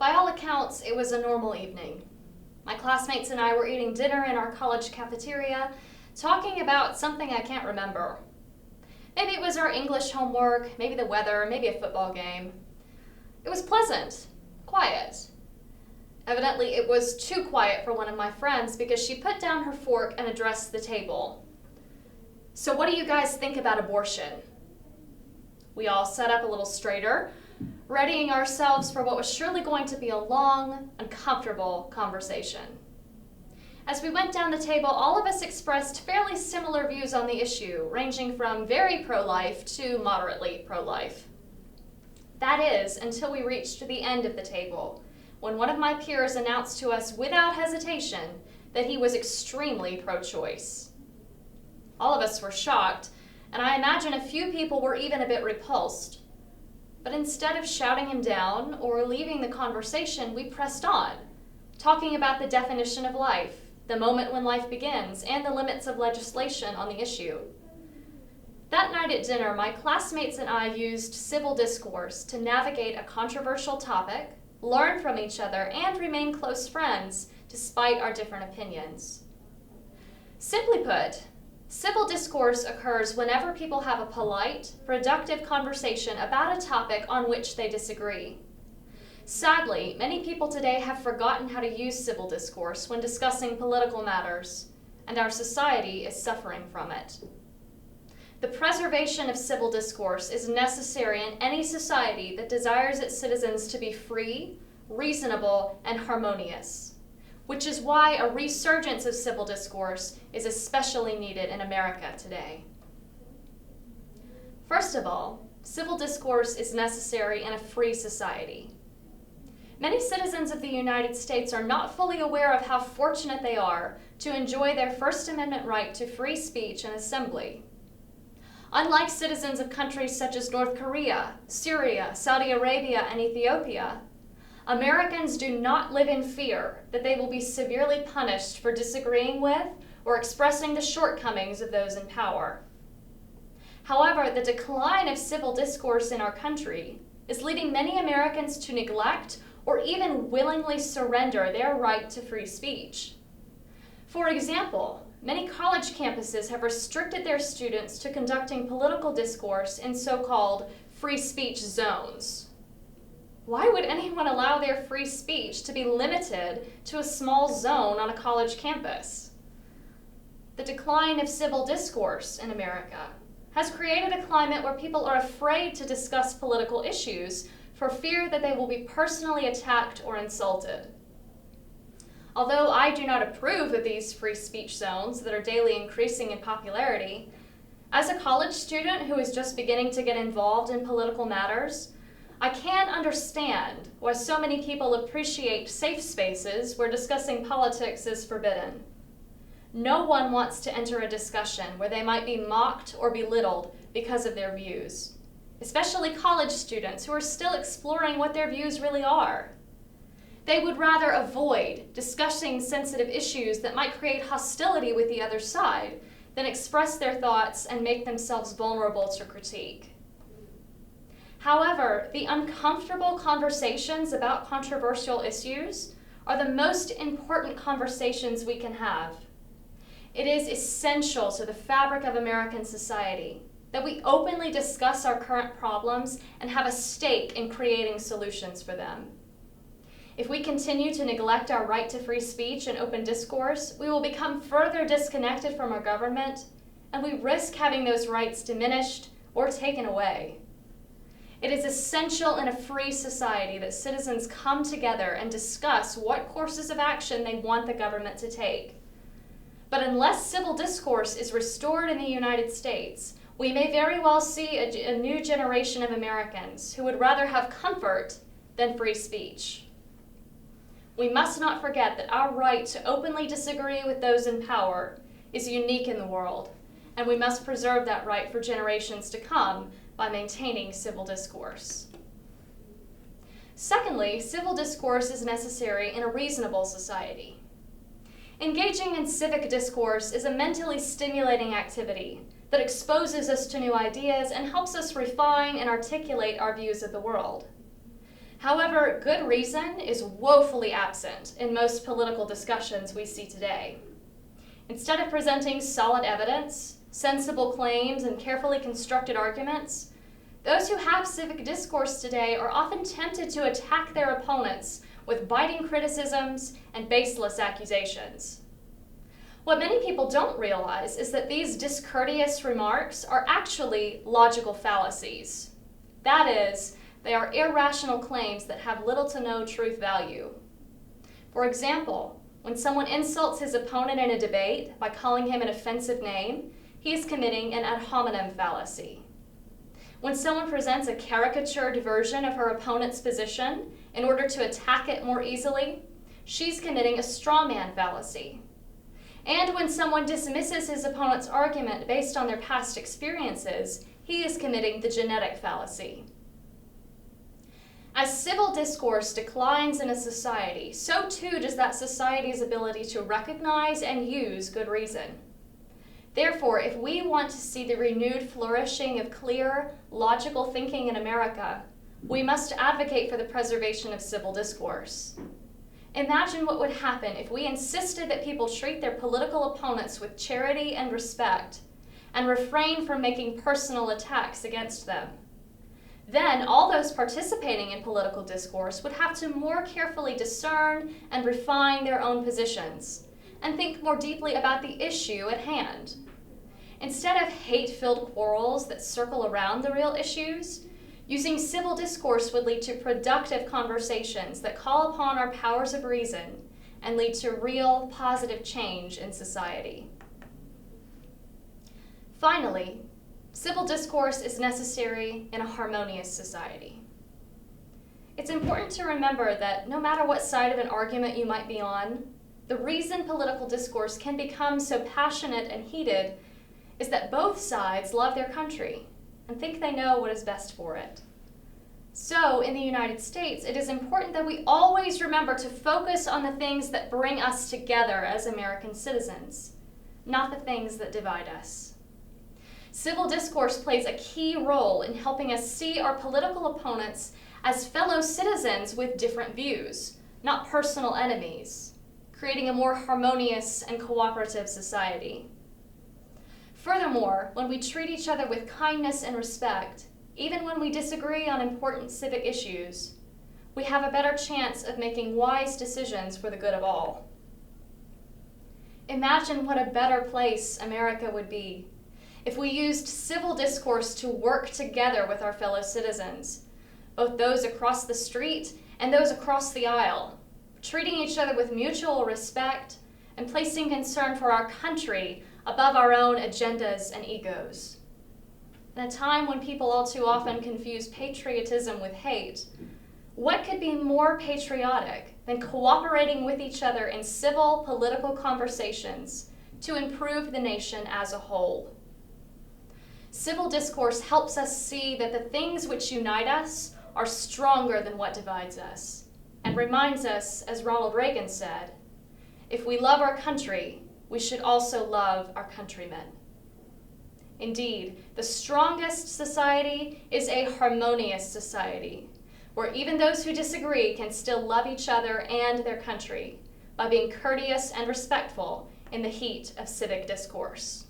By all accounts, it was a normal evening. My classmates and I were eating dinner in our college cafeteria, talking about something I can't remember. Maybe it was our English homework, maybe the weather, maybe a football game. It was pleasant, quiet. Evidently, it was too quiet for one of my friends because she put down her fork and addressed the table. "So what do you guys think about abortion?" We all sat up a little straighter, readying ourselves for what was surely going to be a long, uncomfortable conversation. As we went down the table, all of us expressed fairly similar views on the issue, ranging from very pro-life to moderately pro-life. That is, until we reached the end of the table, when one of my peers announced to us without hesitation that he was extremely pro-choice. All of us were shocked, and I imagine a few people were even a bit repulsed. But instead of shouting him down or leaving the conversation, we pressed on, talking about the definition of life, the moment when life begins, and the limits of legislation on the issue. That night at dinner, my classmates and I used civil discourse to navigate a controversial topic, learn from each other, and remain close friends despite our different opinions. Simply put, civil discourse occurs whenever people have a polite, productive conversation about a topic on which they disagree. Sadly, many people today have forgotten how to use civil discourse when discussing political matters, and our society is suffering from it. The preservation of civil discourse is necessary in any society that desires its citizens to be free, reasonable, and harmonious, which is why a resurgence of civil discourse is especially needed in America today. First of all, civil discourse is necessary in a free society. Many citizens of the United States are not fully aware of how fortunate they are to enjoy their First Amendment right to free speech and assembly. Unlike citizens of countries such as North Korea, Syria, Saudi Arabia, and Ethiopia, Americans do not live in fear that they will be severely punished for disagreeing with or expressing the shortcomings of those in power. However, the decline of civil discourse in our country is leading many Americans to neglect or even willingly surrender their right to free speech. For example, many college campuses have restricted their students to conducting political discourse in so-called free speech zones. Why would anyone allow their free speech to be limited to a small zone on a college campus? The decline of civil discourse in America has created a climate where people are afraid to discuss political issues for fear that they will be personally attacked or insulted. Although I do not approve of these free speech zones that are daily increasing in popularity, as a college student who is just beginning to get involved in political matters, I can understand why so many people appreciate safe spaces where discussing politics is forbidden. No one wants to enter a discussion where they might be mocked or belittled because of their views, especially college students who are still exploring what their views really are. They would rather avoid discussing sensitive issues that might create hostility with the other side than express their thoughts and make themselves vulnerable to critique. However, the uncomfortable conversations about controversial issues are the most important conversations we can have. It is essential to the fabric of American society that we openly discuss our current problems and have a stake in creating solutions for them. If we continue to neglect our right to free speech and open discourse, we will become further disconnected from our government, and we risk having those rights diminished or taken away. It is essential in a free society that citizens come together and discuss what courses of action they want the government to take. But unless civil discourse is restored in the United States, we may very well see a new generation of Americans who would rather have comfort than free speech. We must not forget that our right to openly disagree with those in power is unique in the world, and we must preserve that right for generations to come by maintaining civil discourse. Secondly, civil discourse is necessary in a reasonable society. Engaging in civic discourse is a mentally stimulating activity that exposes us to new ideas and helps us refine and articulate our views of the world. However, good reason is woefully absent in most political discussions we see today. Instead of presenting solid evidence, sensible claims, and carefully constructed arguments, those who have civic discourse today are often tempted to attack their opponents with biting criticisms and baseless accusations. What many people don't realize is that these discourteous remarks are actually logical fallacies. That is, they are irrational claims that have little to no truth value. For example, when someone insults his opponent in a debate by calling him an offensive name, he is committing an ad hominem fallacy. When someone presents a caricatured version of her opponent's position in order to attack it more easily, she's committing a straw man fallacy. And when someone dismisses his opponent's argument based on their past experiences, he is committing the genetic fallacy. As civil discourse declines in a society, so too does that society's ability to recognize and use good reason. Therefore, if we want to see the renewed flourishing of clear, logical thinking in America, we must advocate for the preservation of civil discourse. Imagine what would happen if we insisted that people treat their political opponents with charity and respect, and refrain from making personal attacks against them. Then all those participating in political discourse would have to more carefully discern and refine their own positions, and think more deeply about the issue at hand. Instead of hate-filled quarrels that circle around the real issues, using civil discourse would lead to productive conversations that call upon our powers of reason and lead to real positive change in society. Finally, civil discourse is necessary in a harmonious society. It's important to remember that no matter what side of an argument you might be on, the reason political discourse can become so passionate and heated is that both sides love their country and think they know what is best for it. So, in the United States, it is important that we always remember to focus on the things that bring us together as American citizens, not the things that divide us. Civil discourse plays a key role in helping us see our political opponents as fellow citizens with different views, not personal enemies, creating a more harmonious and cooperative society. Furthermore, when we treat each other with kindness and respect, even when we disagree on important civic issues, we have a better chance of making wise decisions for the good of all. Imagine what a better place America would be if we used civil discourse to work together with our fellow citizens, both those across the street and those across the aisle, treating each other with mutual respect and placing concern for our country above our own agendas and egos. In a time when people all too often confuse patriotism with hate, what could be more patriotic than cooperating with each other in civil political conversations to improve the nation as a whole? Civil discourse helps us see that the things which unite us are stronger than what divides us, and reminds us, as Ronald Reagan said, if we love our country, we should also love our countrymen. Indeed, the strongest society is a harmonious society, where even those who disagree can still love each other and their country by being courteous and respectful in the heat of civic discourse.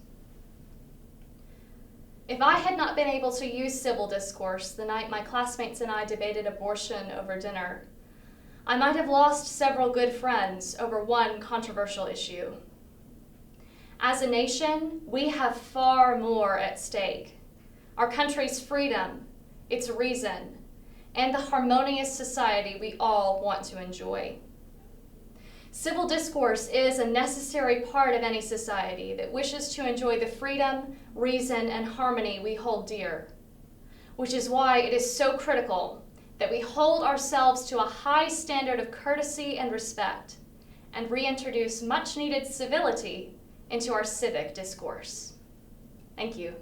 If I had not been able to use civil discourse the night my classmates and I debated abortion over dinner, I might have lost several good friends over one controversial issue. As a nation, we have far more at stake. Our country's freedom, its reason, and the harmonious society we all want to enjoy. Civil discourse is a necessary part of any society that wishes to enjoy the freedom, reason, and harmony we hold dear, which is why it is so critical that we hold ourselves to a high standard of courtesy and respect and reintroduce much-needed civility into our civic discourse. Thank you.